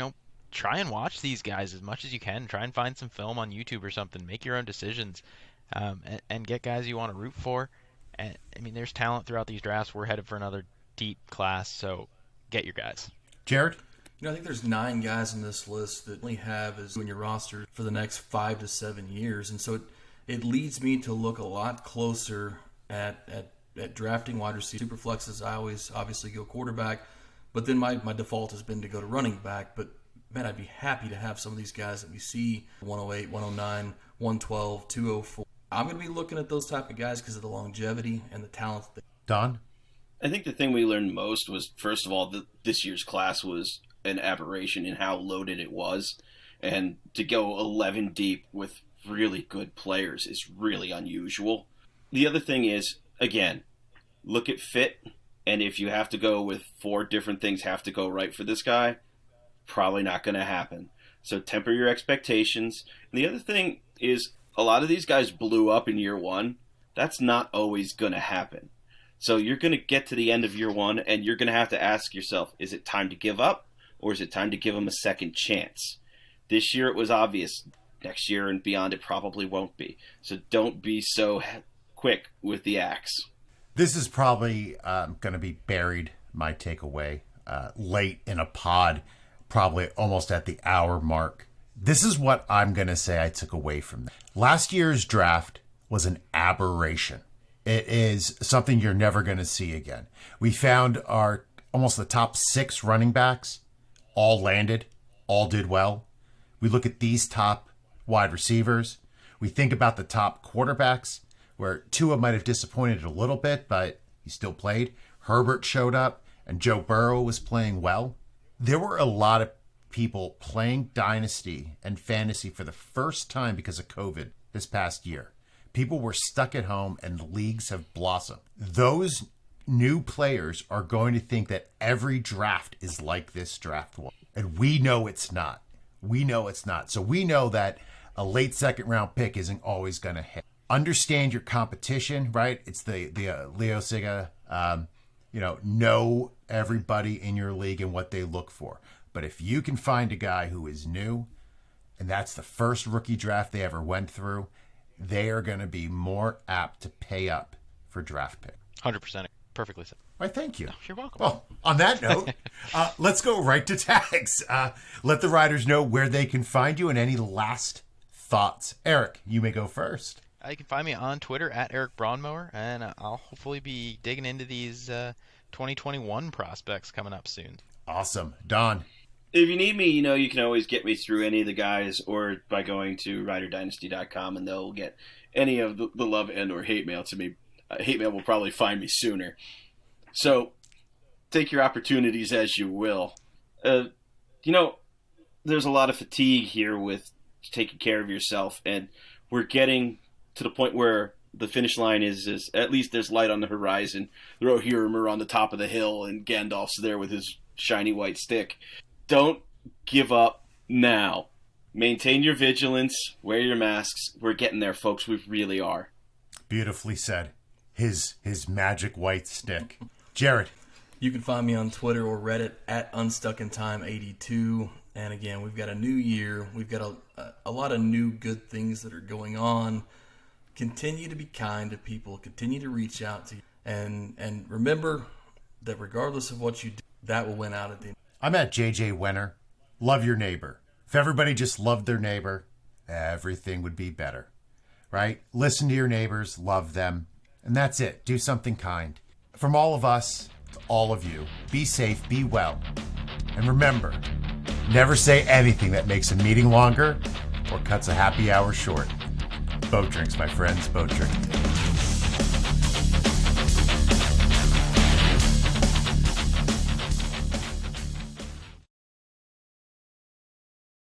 try and watch these guys as much as you can. Try and find some film on YouTube or something. Make your own decisions, and get guys you want to root for. And I mean, there's talent throughout these drafts. We're headed for another deep class, so get your guys. Jared? I think there's 9 guys in this list that only have as in your roster for the next 5 to 7 years, and so it leads me to look a lot closer at drafting wide receiver. Super flexes, I always obviously go quarterback, but then my default has been to go to running back. But man, I'd be happy to have some of these guys that we see 108, 109, 112, 204. I'm going to be looking at those type of guys because of the longevity and the talent. Don? I think the thing we learned most was, first of all, that this year's class was an aberration in how loaded it was. And to go 11 deep with really good players is really unusual. The other thing is, again, look at fit. And if you have to go with 4 different things have to go right for this guy, probably not going to happen. So temper your expectations. And the other thing is, a lot of these guys blew up in year 1. That's not always going to happen. So you're going to get to the end of year 1, and you're going to have to ask yourself, is it time to give up, or is it time to give them a second chance? This year it was obvious. Next year and beyond it probably won't be. So don't be so quick with the axe. This is probably going to be buried, my takeaway, late in a pod, probably almost at the hour mark. This is what I'm going to say I took away from that. Last year's draft was an aberration. It is something you're never going to see again. We found almost the top 6 running backs, all landed, all did well. We look at these top wide receivers. We think about the top quarterbacks, where Tua might have disappointed a little bit, but he still played. Herbert showed up, and Joe Burrow was playing well. There were a lot of people playing Dynasty and Fantasy for the first time because of COVID this past year. People were stuck at home, and the leagues have blossomed. Those new players are going to think that every draft is like this draft one. And we know it's not. We know it's not. So we know that a late second round pick isn't always going to hit. Understand your competition, right? It's the Leo Siga, know everybody in your league and what they look for. But if you can find a guy who is new, and that's the first rookie draft they ever went through, they are going to be more apt to pay up for draft pick. 100%. Perfectly said. Why, thank you. You're welcome. Well, on that note, let's go right to tags. Let the riders know where they can find you and any last thoughts. Eric, you may go first. You can find me on Twitter at Eric Braunmower, and I'll hopefully be digging into these 2021 prospects coming up soon. Awesome. Don. If you need me, you can always get me through any of the guys or by going to riderdynasty.com, and they'll get any of the love and or hate mail to me. Hate mail will probably find me sooner. So take your opportunities as you will. There's a lot of fatigue here with taking care of yourself, and we're getting to the point where the finish line is at least there's light on the horizon. The Rohirrim are on the top of the hill, and Gandalf's there with his shiny white stick. Don't give up now. Maintain your vigilance. Wear your masks. We're getting there, folks. We really are. Beautifully said. His magic white stick. Jared. You can find me on Twitter or Reddit at UnstuckInTime82. And again, we've got a new year. We've got a lot of new good things that are going on. Continue to be kind to people. Continue to reach out to you. And remember that regardless of what you do, that will win out at the end. I'm at JJ Wenner. Love your neighbor. If everybody just loved their neighbor, everything would be better. Right? Listen to your neighbors. Love them. And that's it. Do something kind. From all of us to all of you, be safe, be well. And remember, never say anything that makes a meeting longer or cuts a happy hour short. Boat drinks, my friends. Boat drinks.